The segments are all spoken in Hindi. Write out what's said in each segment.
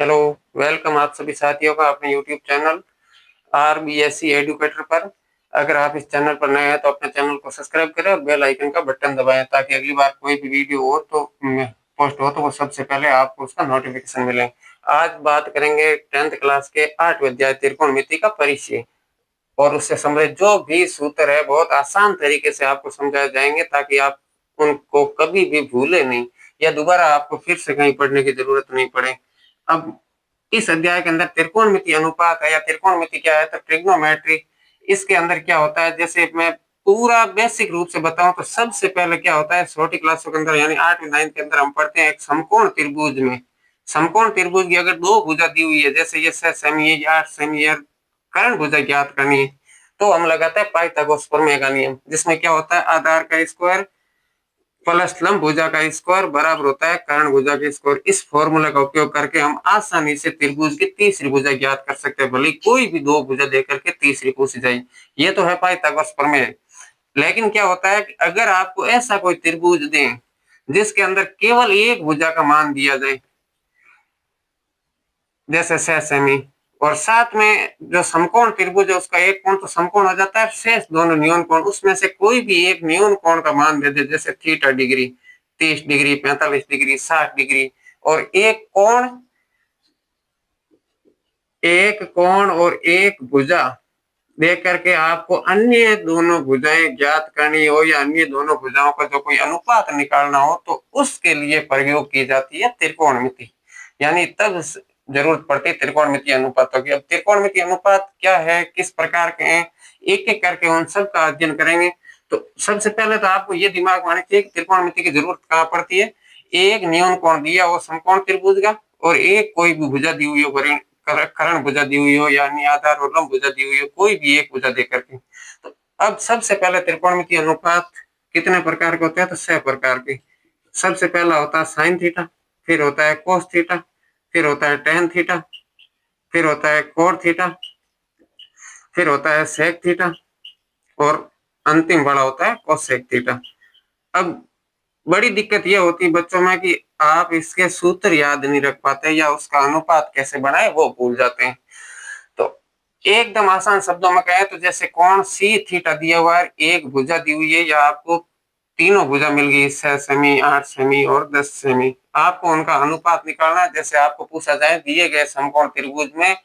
हेलो, वेलकम आप सभी साथियों का अपने यूट्यूब चैनल आरबीएससी एडुकेटर पर। अगर आप इस चैनल पर नए हैं तो अपने चैनल को सब्सक्राइब करें और बेल आइकन का बटन दबाएं ताकि अगली बार कोई भी वीडियो हो तो पोस्ट हो तो वो सबसे पहले आपको उसका नोटिफिकेशन मिले। आज बात करेंगे 10th क्लास के 8वें अध्याय त्रिकोणमिति का परिचय और उससे संबंधित जो भी सूत्र है बहुत आसान तरीके से आपको समझाए जाएंगे ताकि आप उनको कभी भी भूले नहीं या दोबारा आपको फिर से कहीं पढ़ने की जरूरत नहीं पड़े। अब इस अध्याय के अंदर त्रिकोणमिति अनुपात है या त्रिकोणमिति क्या है तो ट्रिग्नोमेट्री। इसके अंदर क्या होता है, जैसे मैं पूरा बेसिक रूप से बताऊं तो सबसे पहले क्या होता है, छोटी क्लासों के अंदर यानी 8वीं 9th के अंदर हम पढ़ते हैं एक समकोण त्रिभुज में। समकोण त्रिभुज की अगर दो भुजा दी हुई है, जैसे ये 6 सेमी है, 8 सेमी है, कर्ण भुजा ज्ञात करनी है तो हम लगाते हैं पाइथागोरस प्रमेय का नियम, जिसमें क्या होता है आधार का स्क्वायर प्लस लंब भुजा का स्क्वायर बराबर होता है कर्ण भुजा का स्क्वायर। इस फॉर्मूला का उपयोग करके हम आसानी से त्रिभुज की तीसरी भुजा ज्ञात कर सकते हैं, भले कोई भी दो भुजा देकर के तीसरी पूछ जाए। ये तो है पाइथागोरस प्रमेय। लेकिन क्या होता है कि अगर आपको ऐसा कोई त्रिभुज दें जिसके अंदर केवल एक भुजा का मान दिया जाए, जैसे 6 सेमी, और साथ में जो समकोण त्रिभुज है उसका एक कोण तो समकोण हो जाता है, शेष दोनों न्यून कोण, उसमें से कोई भी एक न्यून कोण का मान दे दे, जैसे theta degree, 30 degree, 45 degree, 60 degree, और एक कोण और एक भुजा दे करके आपको अन्य दोनों भुजाएं ज्ञात करनी हो या अन्य दोनों भुजाओं का जो कोई अनुपात निकालना हो तो उसके लिए प्रयोग की जाती है त्रिकोणमिति। यानी तब जरूरत पड़ती है त्रिकोणमिति अनुपातों की। अब त्रिकोणमिति अनुपात क्या है, किस प्रकार के हैं, एक एक करके उन सब का अध्ययन करेंगे। तो सबसे पहले तो आपको ये दिमाग में आना चाहिए कि त्रिकोणमिति की जरूरत कहाँ पड़ती है। एक न्यून कोण दिया हो समकोण त्रिभुज का और एक कोई भी भुजा दी हुई हो, कर्ण भुजा दी हुई हो यानी आधार और लंब भुजा दी हुई हो, कोई भी एक भुजा देकर के। तो अब सबसे पहले त्रिकोणमितीय अनुपात कितने प्रकार के होते हैं तो 6 प्रकार के। सबसे पहला होता है साइन थीटा, फिर होता है कोस थीटा, फिर होता है टेन थीटा, फिर होता है कोट थीटा, फिर होता है सेक थीटा और अंतिम बड़ा होता है कोसेक थीटा। अब बड़ी दिक्कत यह होती है बच्चों में कि आप इसके सूत्र याद नहीं रख पाते या उसका अनुपात कैसे बनाए वो भूल जाते हैं। तो एकदम आसान शब्दों में कहें तो जैसे कोण सी थीटा दिया हुआ है, एक भुजा दी हुई है या आपको तीनों भुजा मिल गई, 6 सेमी, 8 सेमी और 10 सेमी, आपको उनका अनुपात निकालना है। जैसे आपको पूछा जाए दिए गए समकोण त्रिभुज में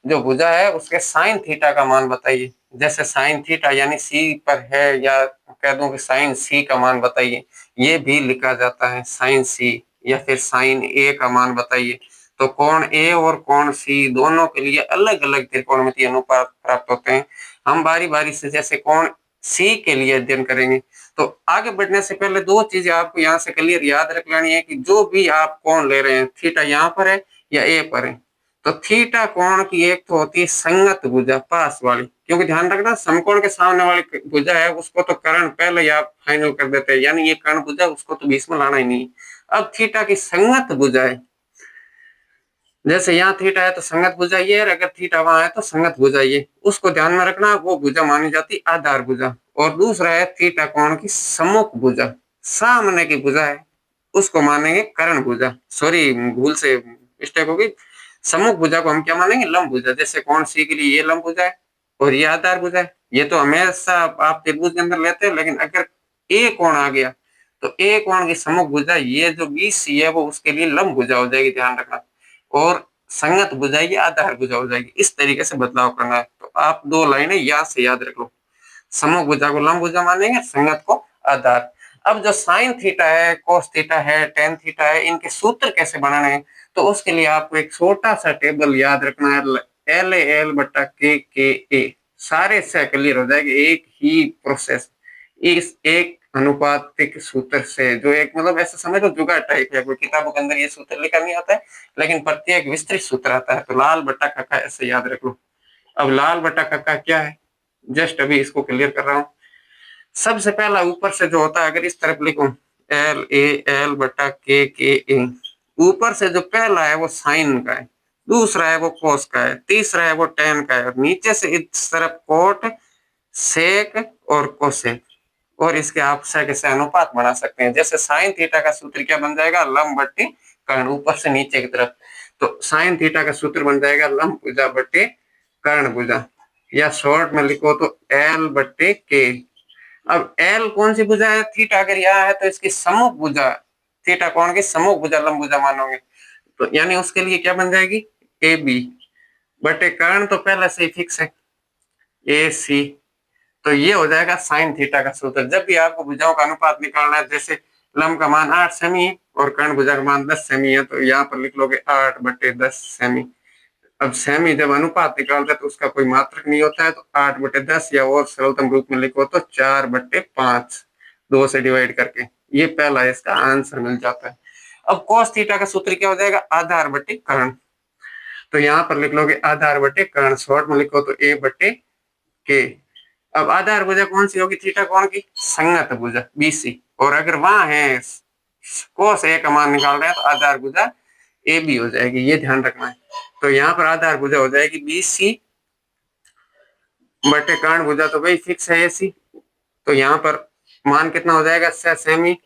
जो भुजा है उसके साइन थीटा का मान बताइए, जैसे साइन थीटा यानी सी पर है या कह दूं कि साइन सी का मान बताइए, ये भी लिखा जाता है साइन सी, या फिर साइन ए का मान बताइए। तो कोण ए और कोण सी दोनों के लिए अलग अलग त्रिकोणमितीय अनुपात प्राप्त होते हैं। हम बारी बारी से जैसे कोण सी के लिए अध्ययन करेंगे। तो आगे बढ़ने से पहले दो चीजें आपको यहाँ से क्लियर याद रख लेनी है कि जो भी आप कोण ले रहे हैं, थीटा यहाँ पर है या ए पर है, तो थीटा कोण की एक तो होती है संगत भुजा पास वाली, क्योंकि ध्यान रखना समकोण के सामने वाली भुजा है उसको तो कर्ण पहले ही आप फाइनल कर देते हैं, यानी ये कर्ण भुजा उसको तो बीच में लाना ही नहीं। अब थीटा की संगत भुजा है, जैसे यहाँ थीटा है तो संगत भुजा ये है, अगर थीटा वहां है तो संगत भुजा ये, उसको ध्यान में रखना, वो भुजा मानी जाती आधार भुजा। और दूसरा है थीटा कोण की सम्मुख भुजा, सामने की भुजा है उसको मानेंगे कर्ण भुजा, सॉरी भूल से मिस्टेक होगी, सम्मुख भुजा को हम क्या मानेंगे लंब भुजा। जैसे कोण सी के लिए ये लंब भुजा है और ये आधार भुजा है, ये तो हमेशा आप त्रिभुज के अंदर लेते हैं, लेकिन अगर ए कोण आ गया तो ए कोण की सम्मुख भुजा ये जो BC है वो उसके लिए लंब भुजा हो जाएगी, ध्यान रखना, और संगत भुजा ये आधार भुजा हो जाएगी। इस तरीके से बदलाव करना है। तो आप दो लाइनें यहाँ से याद रख लो, सम्मुख भुजा को लंब भुजा मानेंगे, संगत को आधार। अब जो साइन थीटा है, कोस थीटा है, टेन थीटा है, इनके सूत्र कैसे बनाने हैं तो उसके लिए आपको एक छोटा सा टेबल याद रखना है, LAL बटा KKA, सारे से क्लियर हो जाएगी एक ही प्रोसेस, इस एक अनुपातिक सूत्र से, जो एक मतलब ऐसे समझ लो जुगाड़ टाइप है, कोई किताबों के अंदर ये सूत्र लिखा नहीं आता है लेकिन प्रत्येक विस्तृत सूत्र आता है। तो लाल बटा कक्का ऐसे याद रख लो। अब लाल बटा कक्का क्या है, जस्ट अभी इसको क्लियर कर रहा हूँ। सबसे पहला ऊपर से जो होता है अगर इस तरफ लिखूं LAL बटा KKA, ऊपर से जो पहला है वो साइन का है, दूसरा है वो कोस का है, तीसरा है वो टेन का है, और नीचे से इस तरफ कोट, सेक और कोसेक, और इसके आप से अनुपात बना सकते हैं। जैसे साइन थीटा का सूत्र क्या बन जाएगा, लंब बट्टी कर्ण, ऊपर से नीचे की तरफ। तो साइन थीटा का सूत्र बन जाएगा लंब भुजा बटे कर्ण भुजा, या शॉर्ट में लिखो तो एल बटे के। अब एल कौन सी भुजा है? थीटा अगर यहाँ है तो इसकी सम्मुख भुजा, थीटा कोण की सम्मुख भुजा लंब भुजा मानोगे, तो यानी उसके लिए क्या बन जाएगी? ए बी बटे कर्ण तो पहले से ही फिक्स है ए सी, तो ये हो जाएगा साइन थीटा का सूत्र। जब भी आपको भुजाओं का अनुपात निकालना है, जैसे लंब का मान 8 सेमी है और कर्ण भुजा का मान 10 सेमी है, तो यहाँ पर लिख लोगे 8 बटे 10 सेमी। अब सेमी जब अनुपात निकालते हैं तो उसका कोई मात्रक नहीं होता है, तो 8 बटे 10, या और सरलतम रूप में लिखो तो 4 बटे 5, 2 से डिवाइड करके ये पहला इसका आंसर मिल जाता है। अब cos थीटा का सूत्र क्या हो जाएगा? आधार बटे कर्ण, तो यहाँ पर लिख लोगे आधार बटे कर्ण, शॉर्ट में लिखो तो ए बटे के। अब आधार भुजा कौन सी होगी? थीटा कोण की संगत भुजा बीसी, और अगर वहां है कोस ए का मान निकाल रहे हैं तो आधार भुजा ए बी हो जाएगी, ये ध्यान रखना है। तो यहाँ पर आधार भुजा हो जाएगी बीसी बटे कर्ण भुजा, तो वही फिक्स है ए सी, तो यहाँ पर मान कितना हो जाएगा? 6 सेमी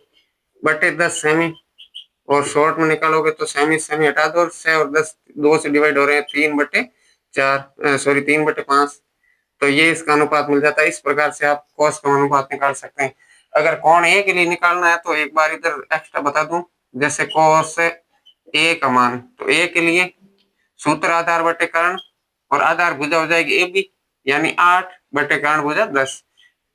बटे 10 सेमी, और शॉर्ट में निकालोगे तो सेमी सेमी हटा दो, और 6 और 10 2 से डिवाइड हो रहे हैं, 3 बटे 4 सॉरी 3 बटे 5, तो ये इसका अनुपात मिल जाता है। इस प्रकार से आप कॉस का अनुपात निकाल सकते हैं। अगर कोण ए के लिए निकालना है तो एक बार इधर एक्स्ट्रा बता दूं, जैसे कॉस ए का मान, तो ए के लिए सूत्र आधार बटे कर्ण, और आधार भुजा हो जाएगी ए बी, यानी 8 बटे कर्ण भुजा 10,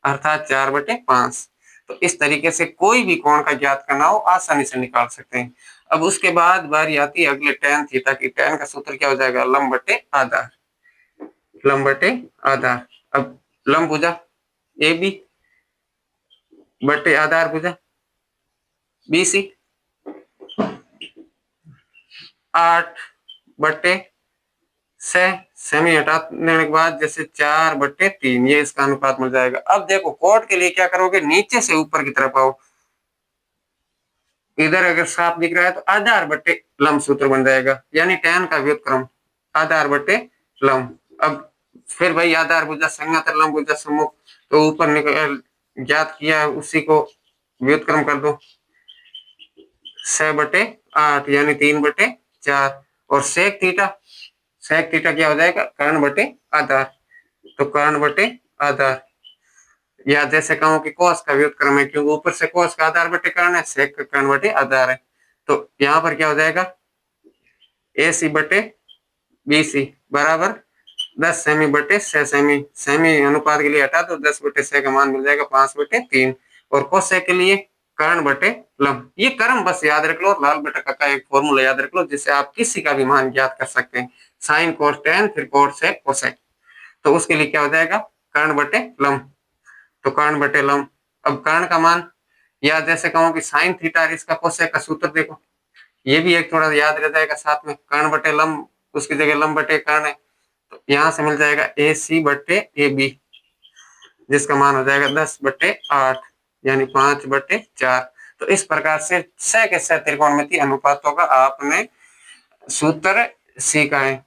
अर्थात 4 बटे 5। तो इस तरीके से कोई भी कोण का ज्ञात करना हो आसानी से निकाल सकते हैं। अब उसके बाद बारी आती है अगले tan थीटा की। tan का सूत्र क्या हो जाएगा? लंब बटे आधार, लंब बटे आधार। अब लंब भुजा ए बी बटे आधार भुजा बी सी, 8 बटे 6 सेमी हटाने के बाद जैसे 4 बटे 3, ये इसका अनुपात मिल जाएगा। अब देखो कोट के लिए क्या करोगे? नीचे से ऊपर की तरफ आओ, इधर अगर साफ दिख रहा है तो आधार बटे लंब सूत्र बन जाएगा, यानी tan का व्युत्क्रम आधार बटे लंब। अब फिर भाई आधार भुजा संगत लंब भुजा सम्मुख, तो ऊपर निकल ज्ञात किया है उसी को व्युत्क्रम कर दो, 6 बटे 8 यानी 3 बटे 4, और सेक थीटा, सेक थीटा क्या हो जाएगा? कर्ण बटे आधार, तो कर्ण बटे आधार, या जैसे कहूं कि कोस का व्युत्क्रम है, क्योंकि ऊपर से कोस का आधार बटे कर्ण है, सेक का कर्ण बटे आधार है, तो यहाँ पर क्या हो जाएगा? ए सी बटे बी सी बराबर 10 सेमी बटे 6 सेमी, सेमी अनुपात के लिए हटा दो, 10 बटे 6 का मान मिल जाएगा 5 बटे 3, और कोसेक के लिए कर्ण बटे लंब। ये क्रम बस याद रख लो, लाल बटा का एक फॉर्मूला याद रख लो, जिससे आप किसी का भी मान ज्ञात कर सकते हैं। साइन कोस टेन फिर कोस सेक कोसेक, तो उसके लिए क्या हो जाएगा? कर्ण बटे लंब, तो कर्ण बटे लंब। अब कर्ण का मान, या जैसे कहूं कि साइन थीटा इसका कोसेक का सूत्र देखो, ये भी एक थोड़ा याद रह जाएगा साथ में, कर्ण बटे लंब उसकी जगह लंब बटे कर्ण है, तो यहाँ से मिल जाएगा ए सी बटे ए बी, जिसका मान हो जाएगा 10 बटे 8 यानी 5 बटे 4। तो इस प्रकार से 6 के 6 त्रिकोणमितीय अनुपातों का आपने सूत्र सीखा है।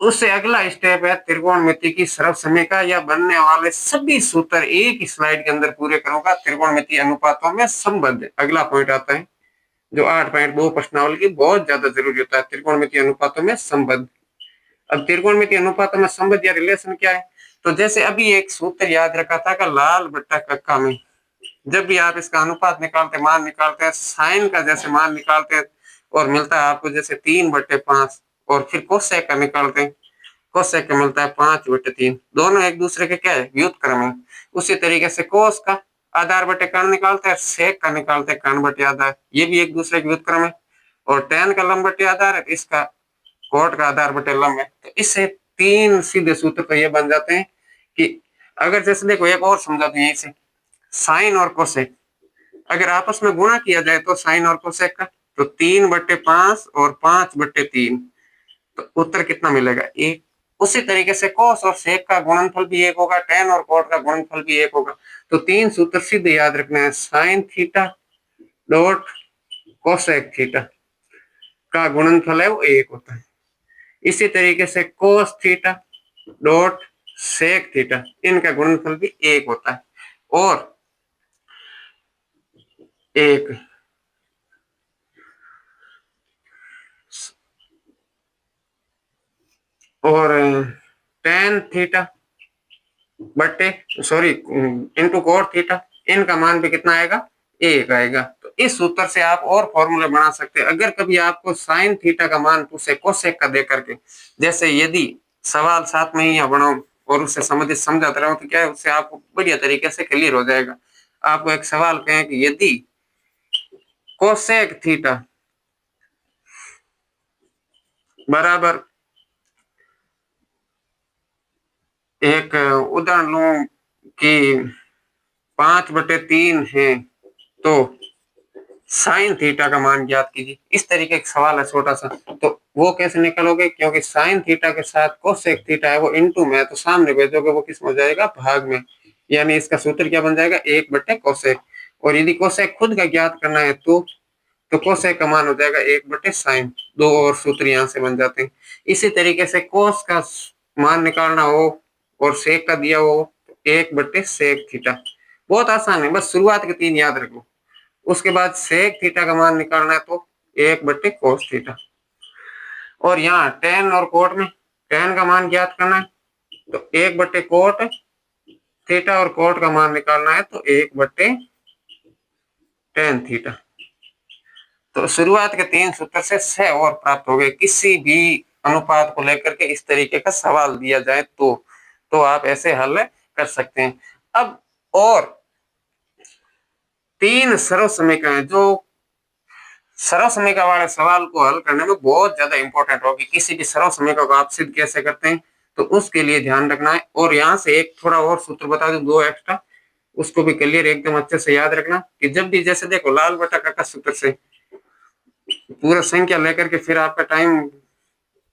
उससे अगला स्टेप है त्रिकोणमिति की सर्वसमीका, या बनने वाले सभी सूत्र एक ही स्लाइड के अंदर पूरे करूंगा। त्रिकोणमितीय अनुपातों में संबंध अगला पॉइंट आता है, जो 8.2 प्रश्नावली की बहुत ज्यादा जरूरी होता है, त्रिकोणमितीय अनुपातों में संबंध। अब त्रिकोणमितीय अनुपातों में संबंध या रिलेशन क्या है? तो जैसे अभी एक सूत्र याद रखा था का लाल बट्टा कक्का में, जब भी आप इसका अनुपात निकालते मान निकालते हैं, साइन का जैसे मान निकालते हैं और मिलता है आपको जैसे 3 बटे 5, और फिर कोसेक का निकालते हैं, कोसेक का मिलता है 5 बटे 3, दोनों एक दूसरे के क्या है? व्युत्क्रम है। उसी तरीके से कोस का आधार बटे कर्ण निकालते हैं, सेक का निकालते हैं कर्ण बटे आधार, ये भी एक दूसरे के व्युत्क्रम है। और टेन का लंब बटे आधार है, इसका कोट का आधार बटे लंब है। तो इससे 3 सीधे सूत्र तो ये बन जाते हैं कि अगर जैसे देखो एक और समझा दूं यहीं से, साइन और कोसेक अगर आपस में गुणा किया जाए तो साइन और कोसेक का, तो 3 बटे 5 और 5 बटे 3, तो उत्तर कितना मिलेगा? 1। उसी तरीके से कोस और सेक का गुणनफल भी 1 होगा, टेन और कोट का गुणनफल भी 1 होगा। तो 3 सूत्र सीधे याद रखना है, sine theta dot cosec theta का गुणनफल है वो 1 होता है। इसी तरीके से cos theta dot sec theta, इनका गुणनफल भी 1 होता है। और एक और टेन थीटा बट्टे सॉरी इंटू कोट थीटा, इनका मान भी कितना आएगा, 1 आएगा। तो इस सूत्र से आप और फॉर्मूले बना सकते हैं। अगर कभी आपको साइन थीटा का मान पूछे कोसेक का दे करके, जैसे यदि सवाल साथ में ही यहाँ बनाओ और उससे समझाते रहो, तो क्या है, उससे आपको बढ़िया तरीके से क्लियर हो जाएगा। आपको एक सवाल कहें कि यदि कोसेक थीटा बराबर एक उदाहरण लूं कि 5/3 है, तो साइन थीटा का मान ज्ञात कीजिए। इस तरीके का सवाल है छोटा सा, तो वो कैसे निकालोगे, क्योंकि साइन थीटा के साथ कोसेक थीटा है वो इनटू में है, तो सामने भेजोगे वो किस में हो जाएगा, भाग में। यानी इसका सूत्र क्या बन जाएगा, 1/कोसेक। और यदि कोसेक खुद का ज्ञात करना है तो कोसेक का मान हो जाएगा 1/साइन। दो और सूत्र यहाँ से बन जाते हैं। इसी तरीके से कोस का मान निकालना हो और सेक का दिया हो, 1/सेक थीटा। बहुत आसान है, बस शुरुआत के 3 याद रखो। उसके बाद सेक थीटा का मान निकालना है तो 1/कोस थीटा। और यहाँ टेन और कोट में टेन का मान ज्ञात करना है तो 1/कोट थीटा, और कोट का मान निकालना है तो 1/टेन थीटा। तो शुरुआत के 3 सूत्र से 6 और प्राप्त हो गए। किसी भी अनुपात को लेकर के इस तरीके का सवाल दिया जाए तो आप ऐसे हल कर सकते हैं। अब और 3 सरल समीकरण जो सरल समीकरण वाले सवाल को हल करने में बहुत ज्यादा इंपॉर्टेंट होगी। किसी भी सरल समीकरण को आप सिद्ध कैसे करते हैं तो उसके लिए ध्यान रखना है। और यहाँ से एक थोड़ा और सूत्र बता दूं, 2 एक्स्ट्रा, उसको भी क्लियर एकदम अच्छे से याद रखना कि जब भी जैसे देखो लाल बटा काका सूत्र से पूरा संख्या लेकर के फिर आपका टाइम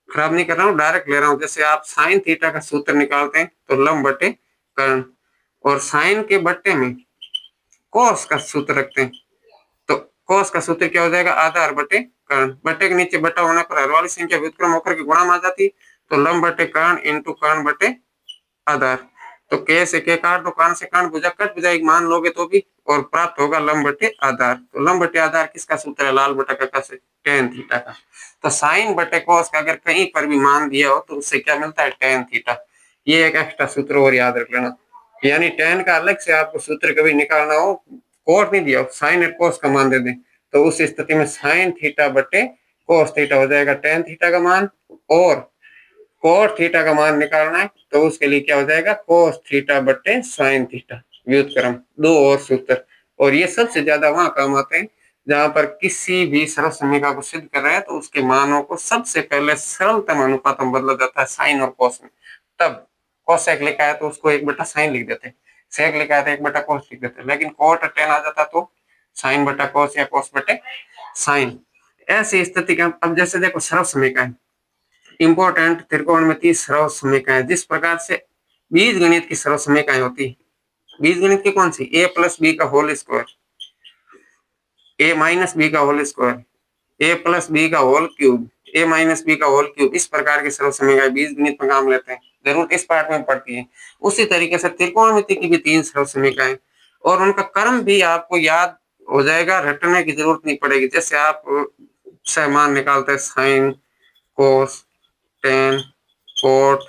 खराब नहीं कर रहा हूँ, डायरेक्ट ले रहा हूँ। जैसे आप साइन थीटा का सूत्र निकालते हैं तो लंब बटे कर्ण, और साइन के बट्टे में कोस का सूत्र रखते हैं तो कोस का सूत्र क्या हो जाएगा, आधार बटे कर्ण। बटे के नीचे बटा होने पर हर वाली संख्या व्युत्क्रम होकर के गुणा में आ जाती, तो लंब बटे कर्ण इंटू कर्ण बटे आधार। तो के से के काट दो, कर्ण से कर्ण भुजा कट भुजा मान लोगे तो भी, और प्राप्त होगा लंब बटे आधार। तो लंब बटे आधार किसका सूत्र है, लाल बटा काका से टेन थीटा का। तो साइन बटे कोस का अगर कहीं पर भी मान दिया हो तो उससे क्या मिलता है, टेन थीटा। ये एक एक्स्ट्रा सूत्र और याद रख लेना। यानी टेन का अलग से आपको सूत्र कभी निकालना हो, कोट नहीं दिया, साइन और कोस का मान दे दें, तो उस स्थिति में साइन थीटा बटे कोस थीटा हो जाएगा टेन थीटा का मान। और कोट थीटा का मान निकालना है तो उसके लिए क्या हो जाएगा, कोस थीटा बटे साइन थीटा व्युत्क्रम। 2 और सूत्र, और ये सबसे ज्यादा वहां काम आते हैं जहां पर किसी भी सरल समीकरण को सिद्ध कर रहे हैं तो उसके मानों को सबसे पहले सरलतम अनुपात में बदला जाता है साइन और कोस में। तब कोसेक लिखा है तो उसको 1/साइन लिख देते हैं, सेक लिखा है तो 1/कोस लिख देते हैं, लेकिन कोट टेन आ जाता तो साइन बटा कोस या कोस बटे साइन। ऐसी स्थिति का अब जैसे देखो सरल समीकरण इंपॉर्टेंट त्रिकोणमितीय सरल समीकरण, जिस प्रकार से बीज गणित की सरल समीकरण होती है, बीज गणित की कौन सी, a प्लस बी का whole square, a minus B का whole square, a plus B का whole cube, a minus B का होल क्यूब, इस प्रकार के सरल समीकरण बीज गणित में काम लेते हैं, जरूरत इस पार्ट में पड़ती है। उसी तरीके से त्रिकोणमिति की भी 3 सरल समीकरण और उनका क्रम भी आपको याद हो जाएगा, रटने की जरूरत नहीं पड़ेगी। जैसे आप मान निकालते हैं sine cos tan cot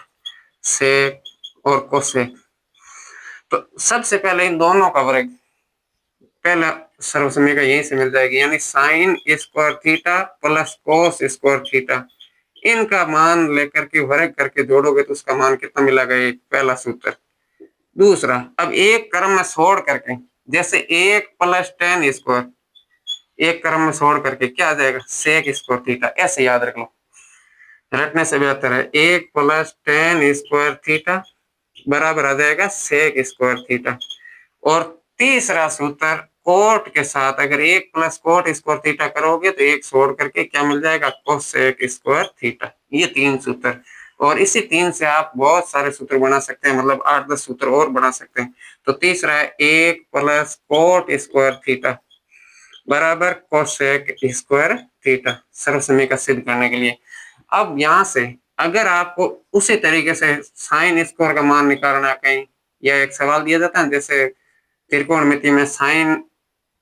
sec और कोसेक, तो सबसे पहले इन दोनों का वर्ग पहला सरल समीकरण यहीं से मिल जाएगी, यानी sine square theta plus cos square theta, इनका मान लेकर के वर्ग करके जोड़ोगे तो उसका मान कितना मिलेगा, एक पहला सूत्र। दूसरा, अब एक क्रम में छोड़ करके, जैसे 1+tan², एक क्रम में छोड़ करके क्या आ जाएगा, सेक स्क्वायर थीटा, ऐसे याद रख लो, रटने से बेहतर है। 1+tan² थीटा बराबर आ जाएगा सेक स्क्वायर थीटा। और तीसरा सूत्र कोट के साथ, अगर 1+कोट स्क्वायर थीटा करोगे तो एक छोड़ करके क्या मिल जाएगा, कोसेक स्क्वायर थीटा। ये 3 सूत्र, और इसी 3 से आप बहुत सारे सूत्र बना सकते हैं, मतलब 8-10 सूत्र और बना सकते हैं। तो तीसरा है 1+कोट स्क्वायर थीटा बराबर कोसेक स्क्वायर थीटा, सरल समीकरण सिद्ध करने के लिए। अब यहाँ से अगर आपको उसी तरीके से साइन स्क्वायर का मान निकालना है कहीं, या एक सवाल दिया जाता है जैसे त्रिकोणमिति में साइन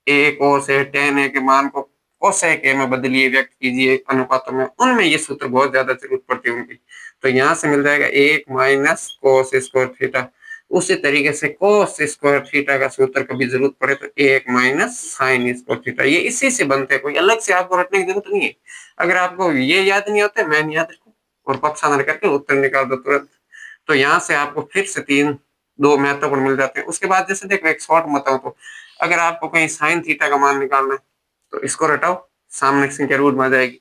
ए कोस ए टेन ए के मान को कोसेक ए में बदलिए, व्यक्त कीजिए अनुपातों में, उनमें ये सूत्र बहुत ज्यादा जरूरत पड़ती है उनकी। तो यहाँ से मिल जाएगा 1 माइनस कोस स्क्वायर थीटा। उसी तरीके से कोस स्क्वायर थीटा का सूत्र कभी जरूरत पड़े तो 1 माइनस साइन स्क्वायर थीटा, ये इसी से बनते हैं, कोई अलग से आपको रटने की जरूरत नहीं है। अगर आपको ये याद नहीं होते, मैं याद रखूं और पक्षांतर करके उत्तर निकाल दो तुरंत। तो यहाँ से आपको फिर से दो महत्वपूर्ण मिल जाते हैं। उसके बाद जैसे देखो एक शॉर्ट बताऊं तो अगर आपको कहीं साइन थीटा का मान निकालना है तो इसको रटाओ, सामने की संख्या रूट में आ जाएगी,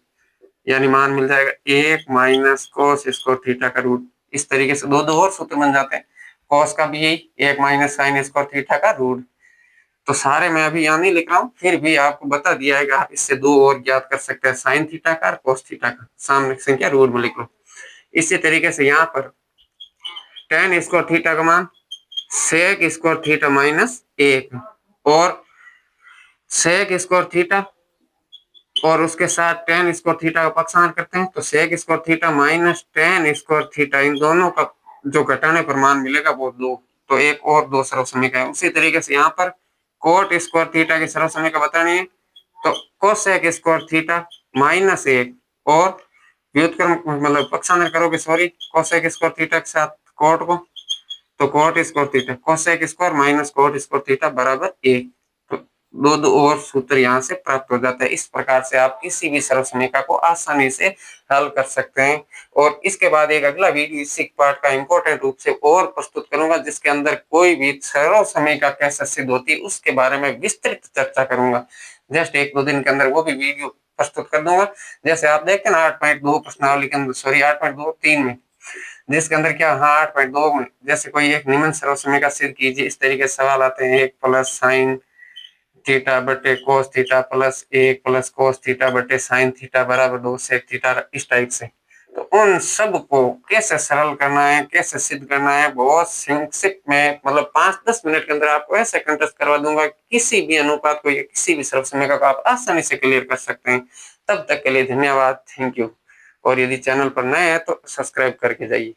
यानी मान मिल जाएगा 1 माइनस कोस स्क्वायर थीटा का रूट। इस तरीके से दो दो और सूत्र बन जाते हैं, कॉस का भी यही 1 माइनस साइन स्क्वायर थीटा का रूट। तो सारे मैं अभी यहाँ नहीं लिख रहा हूँ, फिर भी आपको बता दिया है, आप इससे दो और ज्ञात कर सकते हैं, साइन थीटा का और कोस थीटा का, सामने की संख्या रूट में लिख लो। इसी तरीके से यहाँ पर टेन स्क्वायर थीटा का मान सेक स्क्वायर थीटा माइनस 1 और सेक स्क्वायर थीटा और उसके साथ टेन स्क्वायर थीटा का पक्षांतर करते हैं तो sec square theta minus tan square theta, इन दोनों का जो घटाने पर मान मिलेगा वो 2। तो एक और 2 सर्वसमय है। उसी तरीके से यहाँ पर कोट स्क्वायर थीटा के सर्वसमय का बतानी है तो कोसेक स्क्वायर थीटा माइनस 1 और व्युत्क्रम मतलब पक्षांतर करोगे, सॉरी, कोसेक स्क्वायर थीटा के साथ कोट को, तो coat square theta cosec square minus cot square theta बराबर 1। तो दो दो और सूत्र यहाँ से प्राप्त हो जाता है। इस प्रकार से आप किसी भी सर्वसमीकरण को आसानी से हल कर सकते हैं। और इसके बाद एक अगला वीडियो इसी पार्ट का इंपॉर्टेंट रूप से और प्रस्तुत करूंगा, जिसके अंदर कोई भी सर्वसमीकरण कैसे सिद्ध होती है उसके बारे में विस्तृत चर्चा करूंगा। जस्ट एक दो दिन के अंदर वो भी वीडियो प्रस्तुत कर दूंगा। जैसे आप देखते हैं ना 8.2 प्रश्नावली के अंदर, सॉरी 8.2.3 में, जिसके अंदर क्या, हाँ 8.2 में जैसे कोई एक निम्न सर्वसमीकरण सिद्ध कीजिए, इस तरीके से सवाल आते हैं, 1 प्लस साइन थीटा बटे cos theta plus 1 plus cos theta बटे साइन थीटा बराबर 2 सेक थीटा, इस टाइप से। तो उन सब को कैसे सरल करना है, कैसे सिद्ध करना है, बहुत संक्षिप्त में मतलब 5-10 मिनट के अंदर आपको ऐसे कंटेस्ट करवा दूंगा, किसी भी अनुपात को या किसी भी सर्वसमीकरण को आप आसानी से क्लियर कर सकते हैं। तब तक के लिए धन्यवाद, थैंक यू। और यदि चैनल पर नए हैं तो सब्सक्राइब करके जाइए।